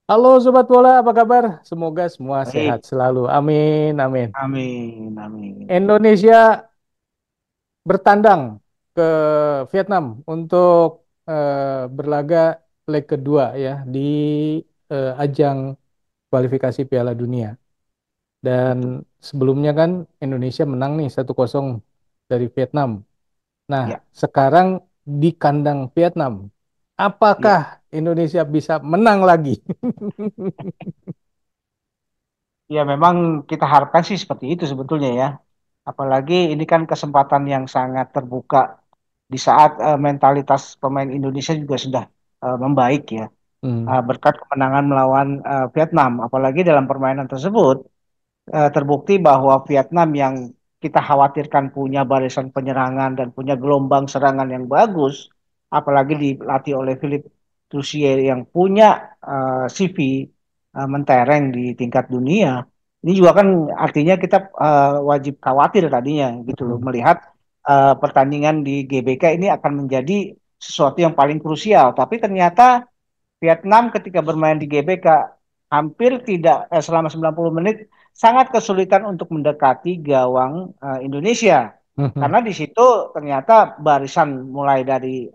Halo Sobat Bola, apa kabar? Semoga semua sehat Baik, selalu. Amin, amin. amin, amin. Indonesia bertandang ke Vietnam untuk berlaga leg kedua ya di ajang kualifikasi Piala Dunia. Dan Betul. sebelumnya kan Indonesia menang nih 1-0 dari Vietnam. Nah, Ya, sekarang di kandang Vietnam, apakah ya, Indonesia bisa menang lagi? ya. Memang kita harapkan sih seperti itu sebetulnya ya. Apalagi ini kan kesempatan yang sangat terbuka di saat mentalitas pemain Indonesia juga sudah membaik ya. Hmm. Berkat kemenangan melawan Vietnam. Apalagi dalam permainan tersebut terbukti bahwa Vietnam yang kita khawatirkan punya barisan penyerangan dan punya gelombang serangan yang bagus, apalagi dilatih oleh Philip Troussier yang punya CV mentereng di tingkat dunia. Ini juga kan artinya kita wajib khawatir tadinya gitu loh Hmm. melihat pertandingan di GBK ini akan menjadi sesuatu yang paling krusial. Tapi ternyata Vietnam ketika bermain di GBK hampir tidak selama 90 menit sangat kesulitan untuk mendekati gawang Indonesia. Hmm. Karena di situ ternyata barisan mulai dari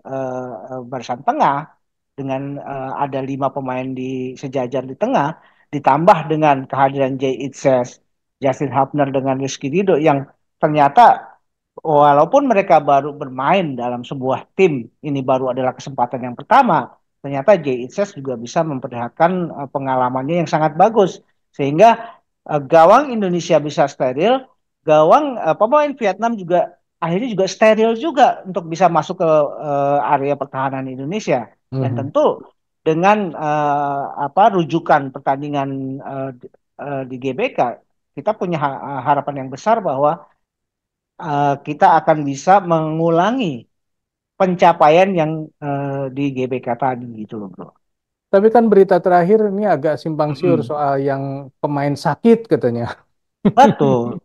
barisan tengah dengan ada 5 pemain di sejajar di tengah, ditambah dengan kehadiran Jay Itzes, Justin Hubner dengan Rizky Ridho yang ternyata walaupun mereka baru bermain dalam sebuah tim, ini baru adalah kesempatan yang pertama, ternyata Jay Itzes juga bisa memperlihatkan pengalamannya yang sangat bagus. Sehingga gawang Indonesia bisa steril, gawang pemain Vietnam juga akhirnya juga steril juga untuk bisa masuk ke area pertahanan Indonesia. Dan Hmm. tentu dengan rujukan pertandingan di GBK, kita punya harapan yang besar bahwa kita akan bisa mengulangi pencapaian yang di GBK tadi gitu loh bro. Tapi kan berita terakhir ini agak simpang siur Mm-mm. soal yang pemain sakit katanya. Betul.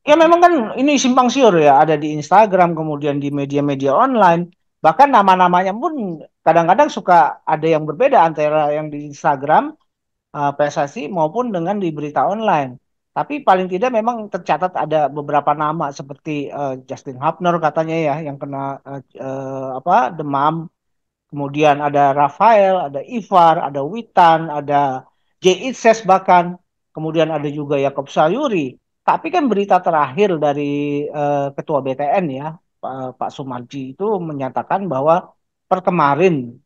Ya memang kan ini simpang siur ya, ada di Instagram, kemudian di media-media online, bahkan nama-namanya pun kadang-kadang suka ada yang berbeda antara yang di Instagram PSSI maupun dengan di berita online. Tapi paling tidak memang tercatat ada beberapa nama seperti Justin Hubner katanya ya yang kena demam. Kemudian ada Rafael, ada Ivar, ada Witan, ada J. Itzes bahkan. Kemudian ada juga Yakob Sayuri. Tapi kan berita terakhir dari Ketua BTN ya, Pak Sumarji itu menyatakan bahwa per kemarin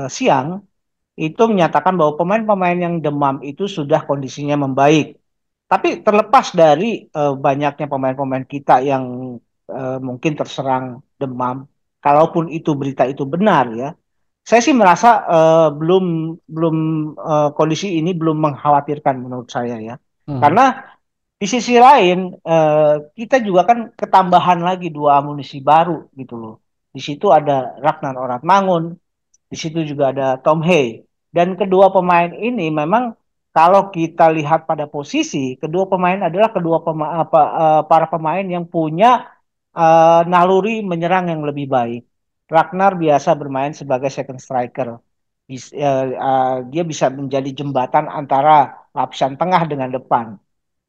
siang itu menyatakan bahwa pemain-pemain yang demam itu sudah kondisinya membaik. Tapi terlepas dari banyaknya pemain-pemain kita yang mungkin terserang demam, kalaupun itu berita itu benar ya, saya sih merasa belum belum kondisi ini belum mengkhawatirkan menurut saya ya. Hmm. Karena di sisi lain kita juga kan ketambahan lagi dua amunisi baru gitu loh. Di situ ada Ragnar Oratmangun, di situ juga ada Tom Hay. Dan kedua pemain ini memang kalau kita lihat pada posisi, kedua pemain adalah para pemain yang punya naluri menyerang yang lebih baik. Ragnar biasa bermain sebagai second striker. Dia bisa menjadi jembatan antara lapisan tengah dengan depan.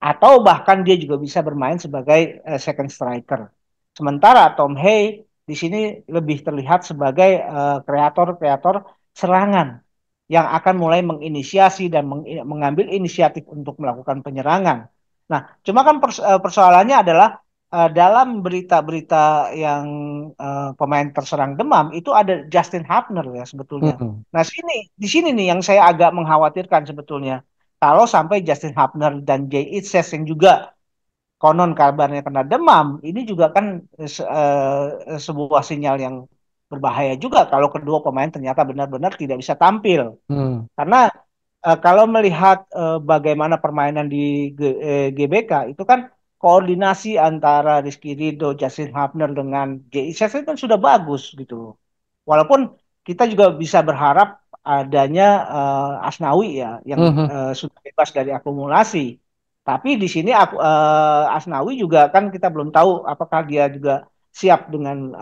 Atau bahkan dia juga bisa bermain sebagai second striker. Sementara Tom Hay di sini lebih terlihat sebagai kreator-kreator serangan yang akan mulai menginisiasi dan mengambil inisiatif untuk melakukan penyerangan. Nah, cuma kan persoalannya adalah dalam berita-berita yang pemain terserang demam itu ada Justin Hubner ya sebetulnya. Hmm. Nah, di sini nih yang saya agak mengkhawatirkan sebetulnya. Kalau sampai Justin Hubner dan Jay Itzes yang juga konon kabarnya kena demam, ini juga kan sebuah sinyal yang berbahaya juga kalau kedua pemain ternyata benar-benar tidak bisa tampil. Hmm. Karena kalau melihat bagaimana permainan di GBK itu kan koordinasi antara Rizky Ridho, Justin Hubner dengan Jay Itzes itu kan sudah bagus gitu. Walaupun kita juga bisa berharap adanya Asnawi ya yang Hmm. sudah bebas dari akumulasi. Tapi di sini Asnawi juga kan kita belum tahu apakah dia juga siap dengan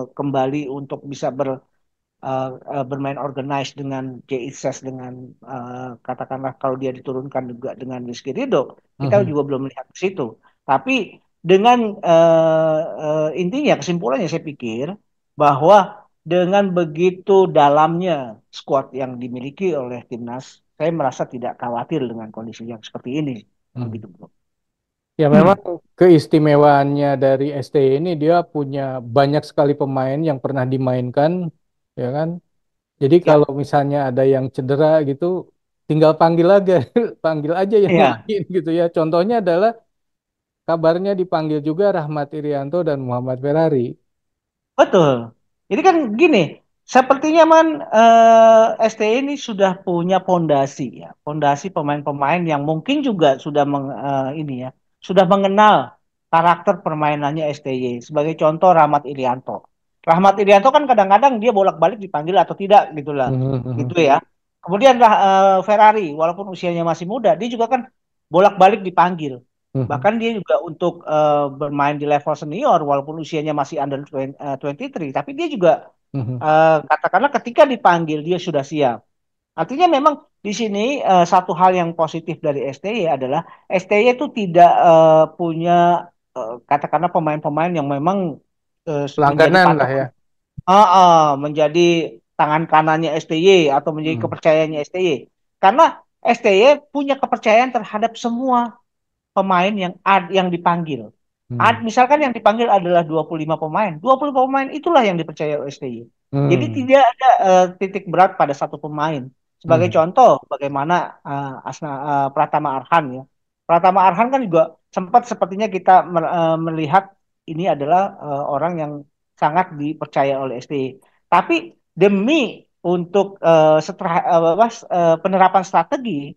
kembali untuk bisa bermain organized dengan Jay Itzes dengan katakanlah kalau dia diturunkan juga dengan Rizky Ridho, kita Mhm. juga belum melihat ke situ. Tapi dengan intinya kesimpulannya saya pikir bahwa dengan begitu dalamnya skuad yang dimiliki oleh timnas, saya merasa tidak khawatir dengan kondisi yang seperti ini. Mhm. Begitu, bro. Ya memang keistimewaannya dari STY ini dia punya banyak sekali pemain yang pernah dimainkan, ya kan? Jadi kalau Ya, misalnya ada yang cedera gitu, tinggal panggil aja, panggil aja yang ya. lain gitu ya. Contohnya adalah kabarnya dipanggil juga Rahmat Irianto dan Muhammad Ferrari. Betul. Jadi kan gini, sepertinya man STI ini sudah punya pondasi ya, pondasi pemain-pemain yang mungkin juga sudah ini ya, sudah mengenal karakter permainannya STY. Sebagai contoh Rahmat Irianto. Rahmat Irianto kan kadang-kadang dia bolak-balik dipanggil atau tidak gitulah, Mhm, gitu mhm, ya. Kemudian Ferrari, walaupun usianya masih muda, dia juga kan bolak-balik dipanggil. mhm, Bahkan dia juga untuk bermain di level senior walaupun usianya masih under 23, tapi dia juga mhm. katakanlah ketika dipanggil dia sudah siap. Artinya memang di sini satu hal yang positif dari STY adalah STY itu tidak punya katakanlah pemain-pemain yang memang menjadi Langganan lah ya. patokan, menjadi tangan kanannya STY atau menjadi Mhm, kepercayaannya STY. Karena STY punya kepercayaan terhadap semua pemain yang dipanggil. mhm, Misalkan yang dipanggil adalah 25 pemain. 25 pemain itulah yang dipercaya OSTY. Jadi mhm, tidak ada titik berat pada satu pemain. Sebagai mhm. contoh, bagaimana Pratama Arhan ya. Pratama Arhan kan juga sempat sepertinya kita melihat ini adalah orang yang sangat dipercaya oleh STY. Tapi demi untuk penerapan strategi,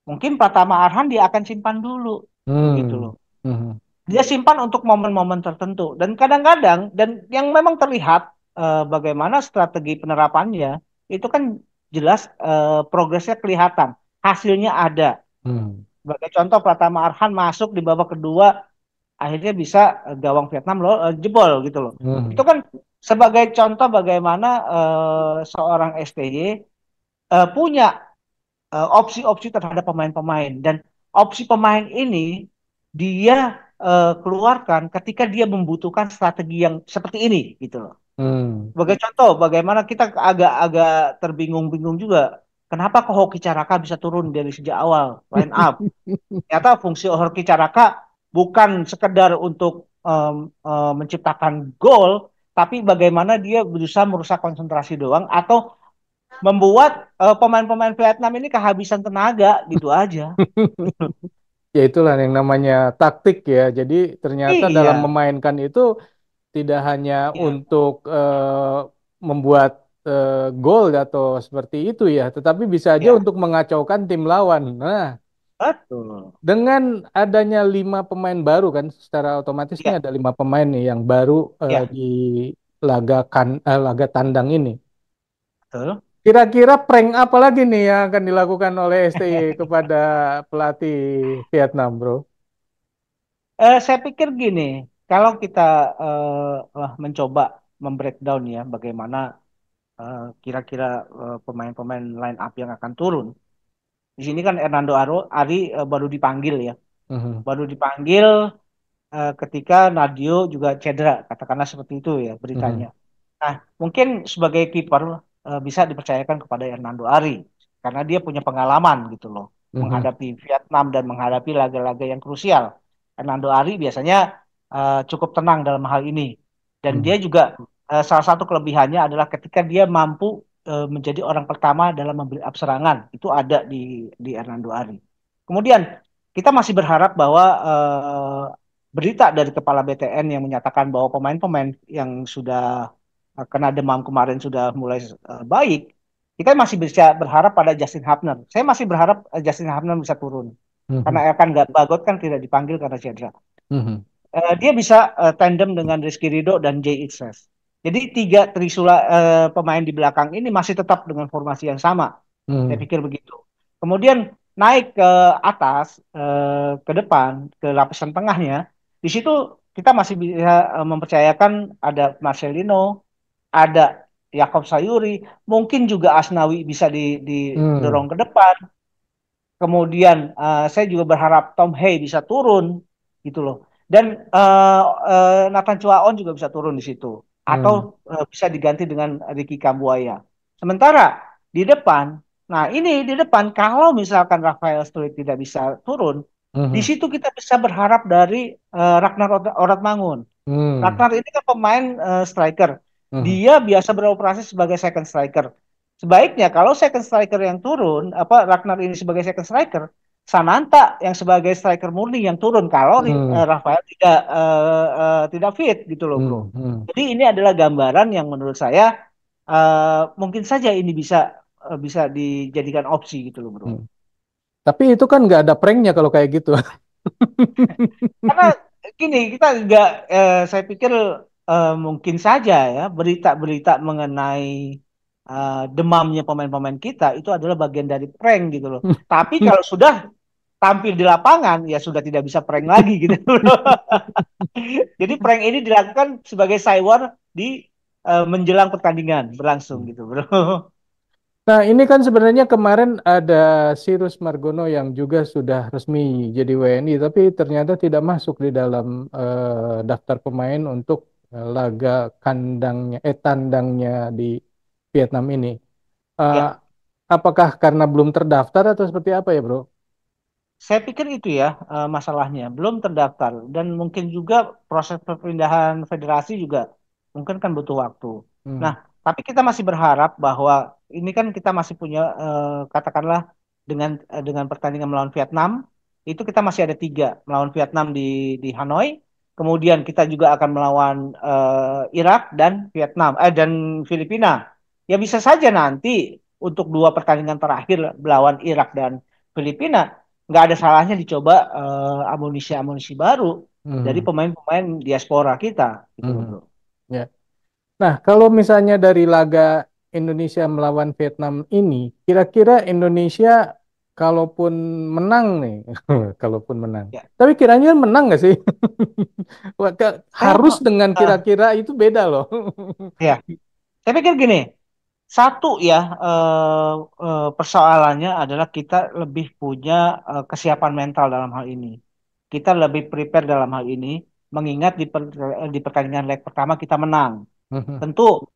mungkin Pratama Arhan dia akan simpan dulu, begitu Mhm, loh. mhm, Dia simpan untuk momen-momen tertentu. Dan kadang-kadang, dan yang memang terlihat bagaimana strategi penerapannya, itu kan jelas progresnya kelihatan. Hasilnya ada. mhm, Sebagai contoh, Pratama Arhan masuk di babak kedua, akhirnya bisa gawang Vietnam loh, jebol gitu loh. Itu mhm, kan sebagai contoh bagaimana seorang STY punya opsi-opsi terhadap pemain-pemain dan opsi pemain ini dia keluarkan ketika dia membutuhkan strategi yang seperti ini gitu loh. mhm. Sebagai contoh, bagaimana kita agak-agak terbingung-bingung juga. Kenapa kok Hoki Caraka bisa turun dari sejak awal line up? Ternyata fungsi Hoki Caraka bukan sekedar untuk menciptakan gol, tapi bagaimana dia berusaha merusak konsentrasi doang atau membuat pemain-pemain Vietnam ini kehabisan tenaga gitu aja. Ya itulah yang namanya taktik ya. Jadi ternyata dalam Iya, memainkan itu tidak hanya iya, untuk membuat gol atau seperti itu ya, tetapi bisa aja iya, untuk mengacaukan tim lawan. Nah, betul. dengan adanya 5 pemain baru kan, secara otomatis ini Iya, ada 5 pemain nih yang baru iya, di laga tandang ini. betul. Kira-kira prank apa lagi nih yang akan dilakukan oleh STY kepada pelatih Vietnam, bro? Saya pikir gini, kalau kita mencoba membreakdown ya, bagaimana kira-kira pemain-pemain line up yang akan turun. Di sini kan Ari baru dipanggil ya, Mhm, baru dipanggil ketika Nadio juga cedera, katakanlah seperti itu ya beritanya. mhm, Nah, mungkin sebagai kiper bisa dipercayakan kepada Hernando Ari karena dia punya pengalaman gitu loh mhm, menghadapi Vietnam dan menghadapi laga-laga yang krusial. Hernando Ari biasanya cukup tenang dalam hal ini dan dia mhm, juga salah satu kelebihannya adalah ketika dia mampu menjadi orang pertama dalam memberi up serangan itu ada di Hernando Ari. Kemudian kita masih berharap bahwa berita dari kepala BTN yang menyatakan bahwa pemain-pemain yang sudah kena demam kemarin sudah mulai baik, kita masih bisa berharap pada Justin Hubner. Saya masih berharap Justin Hubner bisa turun. Karena mhm, Elkan Bagot kan tidak dipanggil karena cedera. mhm, Dia bisa tandem dengan Rizky Ridho dan Jay Itzes. Jadi tiga trisula pemain di belakang ini masih tetap dengan formasi yang sama. Saya mhm, pikir begitu. Kemudian naik ke atas, ke depan, ke lapisan tengahnya. Di situ kita masih bisa mempercayakan ada Marcelino, ada Yakob Sayuri, mungkin juga Asnawi bisa Hmm. didorong ke depan. Kemudian saya juga berharap Tom Hay bisa turun gitu loh. Dan Nathan Chuaon juga bisa turun di situ. Atau Hmm. bisa diganti dengan Ricky Kambuaya. Sementara di depan, nah ini di depan kalau misalkan Rafael Struijk tidak bisa turun, di Hmm. situ kita bisa berharap dari Ragnar Oratmangun. Hmm. Ragnar ini kan pemain striker. Hmm. Dia biasa beroperasi sebagai second striker. Sebaiknya kalau second striker yang turun, apa Ragnar ini sebagai second striker, Sananta yang sebagai striker murni yang turun kalau Hmm. Rafael tidak fit gitu loh, bro. Hmm. Hmm. Jadi ini adalah gambaran yang menurut saya mungkin saja ini bisa dijadikan opsi gitu loh, bro. Hmm. Tapi itu kan nggak ada pranknya kalau kayak gitu. Karena gini, kita nggak, saya pikir mungkin saja ya berita-berita mengenai demamnya pemain-pemain kita itu adalah bagian dari prank gitu loh. Tapi kalau sudah tampil di lapangan ya sudah tidak bisa prank lagi gitu loh. Jadi prank ini dilakukan sebagai cyber di menjelang pertandingan berlangsung gitu, bro. Nah, ini kan sebenarnya kemarin ada Sirus Margono yang juga sudah resmi jadi WNI, tapi ternyata tidak masuk di dalam daftar pemain untuk laga tandangnya di Vietnam ini. Eh, Ya, apakah karena belum terdaftar atau seperti apa ya, Bro? saya pikir itu ya masalahnya belum terdaftar dan mungkin juga proses perpindahan federasi juga mungkin kan butuh waktu. Hmm. Nah, tapi kita masih berharap bahwa ini kan kita masih punya katakanlah dengan pertandingan melawan Vietnam itu kita masih ada tiga melawan Vietnam di Hanoi, kemudian kita juga akan melawan Irak dan dan Filipina. Ya bisa saja nanti untuk dua pertandingan terakhir melawan Irak dan Filipina nggak ada salahnya dicoba amunisi-amunisi baru dari Hmm. pemain-pemain diaspora kita gitu loh, Hmm. bro. Ya. Nah, kalau misalnya dari laga Indonesia melawan Vietnam ini, kira-kira Indonesia kalaupun menang nih, kalaupun menang. Ya, Tapi kiranya menang nggak sih? saya Harus dengan eh, kira-kira itu beda loh. ya, saya pikir gini, satu ya persoalannya adalah kita lebih punya kesiapan mental dalam hal ini. Kita lebih prepare dalam hal ini, mengingat di pertandingan leg pertama kita menang. Mhm. Tentu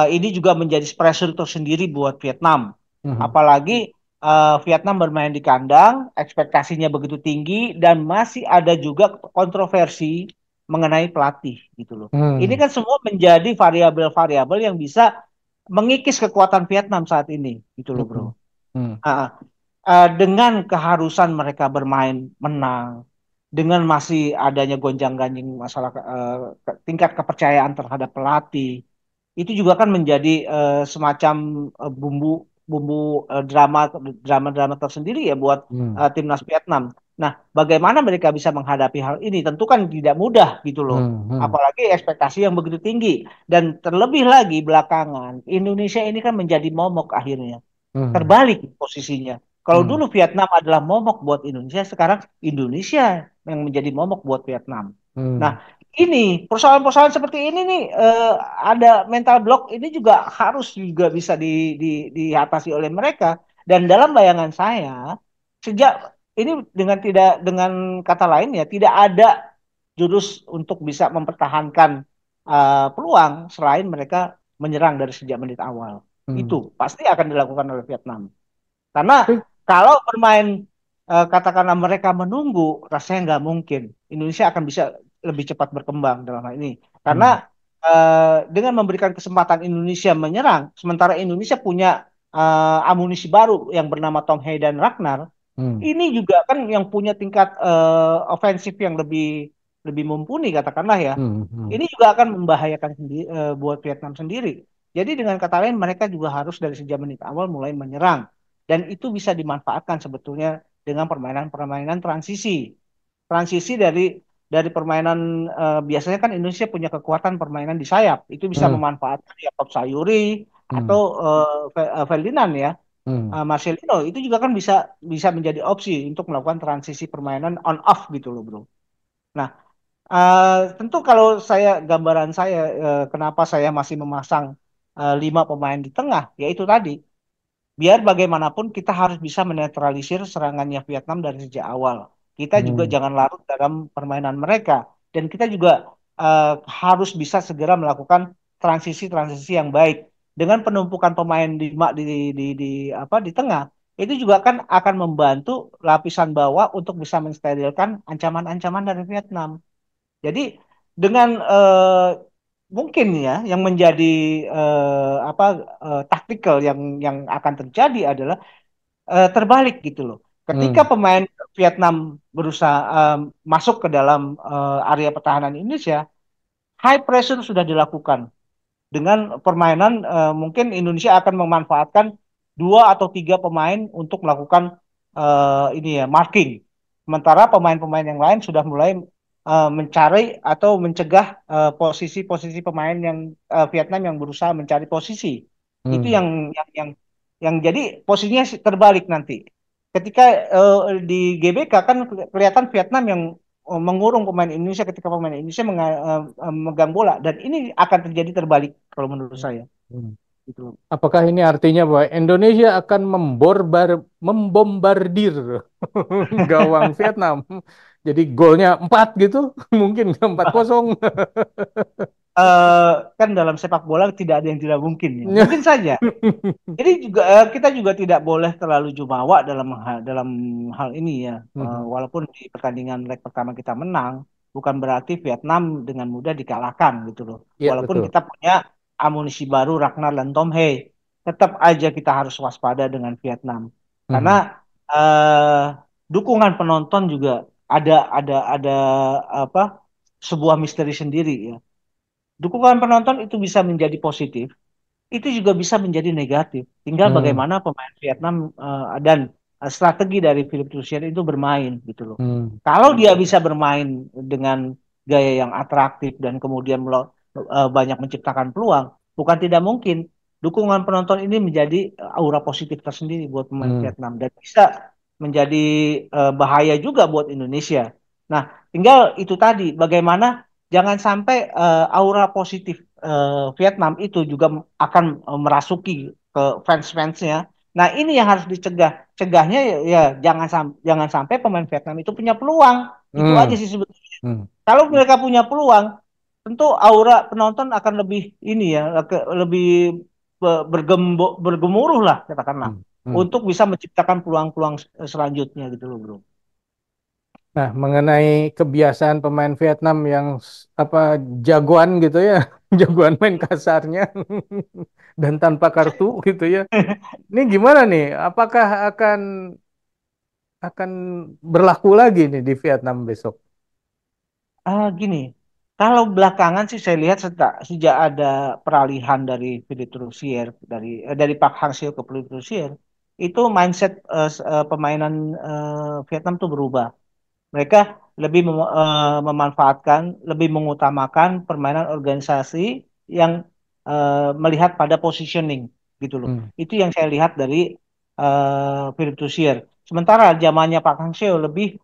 ini juga menjadi pressure tersendiri buat Vietnam. Mhm. Apalagi Vietnam bermain di kandang, ekspektasinya begitu tinggi dan masih ada juga kontroversi mengenai pelatih gitu loh. Ini Mhm. kan semua menjadi variabel-variabel yang bisa mengikis kekuatan Vietnam saat ini gitu loh, bro. Mhm. Mhm. Ah, dengan keharusan mereka bermain menang, dengan masih adanya gonjang-ganjing masalah tingkat kepercayaan terhadap pelatih, itu juga kan menjadi semacam bumbu bumbu drama tersendiri ya buat Mhm. timnas Vietnam. Nah, bagaimana mereka bisa menghadapi hal ini? Tentu kan tidak mudah gitu loh. Mhm. Apalagi ekspektasi yang begitu tinggi dan terlebih lagi belakangan Indonesia ini kan menjadi momok akhirnya Mhm. terbalik posisinya. Kalau Mhm. dulu Vietnam adalah momok buat Indonesia, sekarang Indonesia yang menjadi momok buat Vietnam. Nah, Mhm. ini persoalan-persoalan seperti ini nih ada mental block ini juga harus juga bisa diatasi oleh mereka. Dan dalam bayangan saya, sejak ini dengan kata lain ya tidak ada jurus untuk bisa mempertahankan peluang selain mereka menyerang dari sejak menit awal. Itu Mhm. pasti akan dilakukan oleh Vietnam. Karena Tapi, kalau bermain katakanlah mereka menunggu, rasanya nggak mungkin. Indonesia akan bisa lebih cepat berkembang dalam hal ini. Karena mhm. dengan memberikan kesempatan Indonesia menyerang, sementara Indonesia punya amunisi baru yang bernama Tom Hay dan Ragnar, Mhm. ini juga kan yang punya tingkat ofensif yang lebih lebih mumpuni katakanlah ya. Mhm. Mhm. Ini juga akan membahayakan buat Vietnam sendiri. Jadi dengan kata lain mereka juga harus dari sejak menit awal mulai menyerang dan itu bisa dimanfaatkan sebetulnya dengan permainan-permainan transisi. Transisi dari permainan biasanya kan Indonesia punya kekuatan permainan di sayap. Itu bisa Mhm. memanfaatkan Yakob Sayuri atau Mhm. Ferdinand ya. Mhm. Marcelino itu juga kan bisa bisa menjadi opsi untuk melakukan transisi permainan on off gitu loh, bro. Nah, tentu kalau gambaran saya kenapa saya masih memasang lima pemain di tengah, yaitu tadi biar bagaimanapun kita harus bisa menetralisir serangannya Vietnam dari sejak awal. Kita juga Hmm. jangan larut dalam permainan mereka dan kita juga harus bisa segera melakukan transisi-transisi yang baik dengan penumpukan pemain di apa di tengah. Itu juga kan akan membantu lapisan bawah untuk bisa mensterilkan ancaman-ancaman dari Vietnam. Jadi dengan mungkin ya yang menjadi apa taktikal yang akan terjadi adalah terbalik gitu loh. Ketika Hmm. pemain Vietnam berusaha masuk ke dalam area pertahanan Indonesia, high pressure sudah dilakukan dengan permainan mungkin Indonesia akan memanfaatkan dua atau tiga pemain untuk melakukan ini ya marking. Sementara pemain-pemain yang lain sudah mulai mencari atau mencegah posisi-posisi pemain yang Vietnam yang berusaha mencari posisi. Itu Hmm. yang jadi posisinya terbalik nanti. Ketika di GBK kan kelihatan Vietnam yang mengurung pemain Indonesia ketika pemain Indonesia memegang bola dan ini akan terjadi terbalik kalau menurut saya Hmm. gitu. Apakah ini artinya bahwa Indonesia akan membombardir gawang Vietnam? Jadi golnya 4 gitu, mungkin 4-0. Kan dalam sepak bola tidak ada yang tidak mungkin ya. Mungkin saja. Jadi juga kita juga tidak boleh terlalu jumawa dalam hal ini ya. Walaupun di pertandingan leg pertama kita menang, bukan berarti Vietnam dengan mudah dikalahkan gitu loh. Iya, Walaupun betul. kita punya amunisi baru Ragnar dan Tom Hey, tetap aja kita harus waspada dengan Vietnam. Karena Mhm. eh, dukungan penonton juga ada apa sebuah misteri sendiri ya. Dukungan penonton itu bisa menjadi positif, itu juga bisa menjadi negatif. Tinggal Hmm. bagaimana pemain Vietnam dan strategi dari Philipp Lucian itu bermain gitu loh. Hmm. Kalau dia bisa bermain dengan gaya yang atraktif dan kemudian banyak menciptakan peluang, bukan tidak mungkin dukungan penonton ini menjadi aura positif tersendiri buat pemain Hmm. Vietnam dan bisa menjadi bahaya juga buat Indonesia. Nah, tinggal itu tadi bagaimana jangan sampai aura positif Vietnam itu juga akan merasuki ke fans-fansnya. Nah, ini yang harus dicegah. Cegahnya ya jangan sampai pemain Vietnam itu punya peluang. Itu aja Hmm. sih sebetulnya. Hmm. Kalau mereka punya peluang, tentu aura penonton akan lebih ini ya, lebih bergemuruh lah katakanlah Hmm. Hmm. untuk bisa menciptakan peluang-peluang selanjutnya gitu loh, Bro. Nah, mengenai kebiasaan pemain Vietnam yang apa jagoan gitu ya, jagoan main kasarnya dan tanpa kartu gitu ya. Ini gimana nih? Apakah akan berlaku lagi nih di Vietnam besok? Gini, kalau belakangan sih saya lihat sejak ada peralihan dari Philipp Rosier dari Park Hang-seo ke Philipp Rosier, itu mindset permainan Vietnam tuh berubah. Mereka lebih memanfaatkan, lebih mengutamakan permainan organisasi yang melihat pada positioning gitu loh. Hmm. Itu yang saya lihat dari Philipp Rosier. Sementara zamannya Park Hang-seo lebih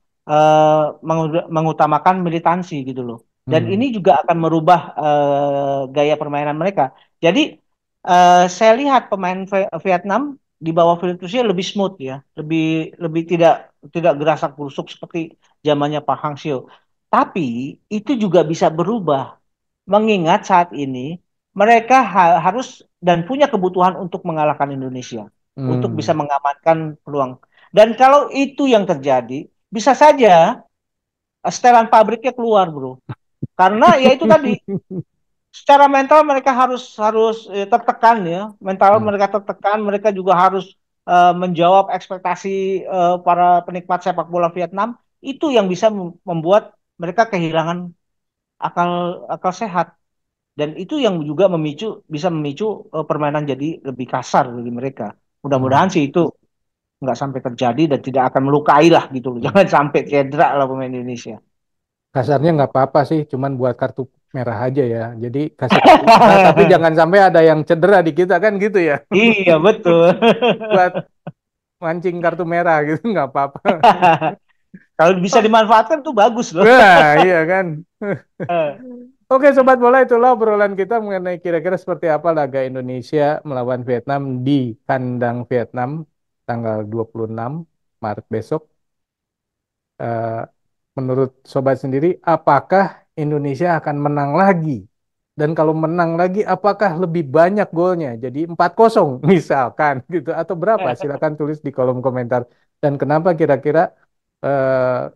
mengutamakan militansi gitu loh. Dan Hmm. ini juga akan merubah gaya permainan mereka. Jadi saya lihat pemain Vietnam di bawah Philipp Rosier lebih smooth ya, lebih lebih tidak gerasak gerusuk seperti zamannya Pak Hang-seo. Tapi itu juga bisa berubah mengingat saat ini mereka harus dan punya kebutuhan untuk mengalahkan Indonesia, untuk bisa Hmm. mengamankan peluang. Dan kalau itu yang terjadi, bisa saja setelan pabriknya keluar, bro. Karena ya itu tadi, secara mental mereka harus harus tertekan ya, mental Hmm. mereka tertekan, mereka juga harus menjawab ekspektasi para penikmat sepak bola Vietnam. Itu yang bisa membuat mereka kehilangan akal akal sehat dan itu yang juga bisa memicu permainan jadi lebih kasar bagi mereka. Hmm. Mudah-mudahan sih itu nggak sampai terjadi dan tidak akan melukai lah gitu loh. Hmm. Jangan sampai cedera lah pemain Indonesia. Kasarnya nggak apa-apa sih, cuman buat kartu merah aja ya. Jadi kasih kartu merah, tapi jangan sampai ada yang cedera di kita kan gitu ya. Iya betul. Buat mancing kartu merah gitu nggak apa-apa. Kalau bisa dimanfaatkan tuh bagus loh. Wah, iya kan. Oke, Sobat Bola, itulah obrolan kita mengenai kira-kira seperti apa laga Indonesia melawan Vietnam di kandang Vietnam tanggal 26 Maret besok. Eh, Menurut Sobat sendiri, apakah Indonesia akan menang lagi? Dan kalau menang lagi, apakah lebih banyak golnya? Jadi 4-0 misalkan gitu. Atau berapa? Silakan tulis di kolom komentar. Dan kenapa kira-kira eh,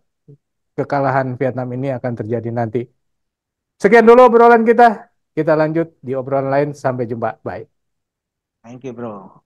kekalahan Vietnam ini akan terjadi nanti? Sekian dulu obrolan kita. Kita lanjut di obrolan lain. Sampai jumpa. Bye. Thank you, bro.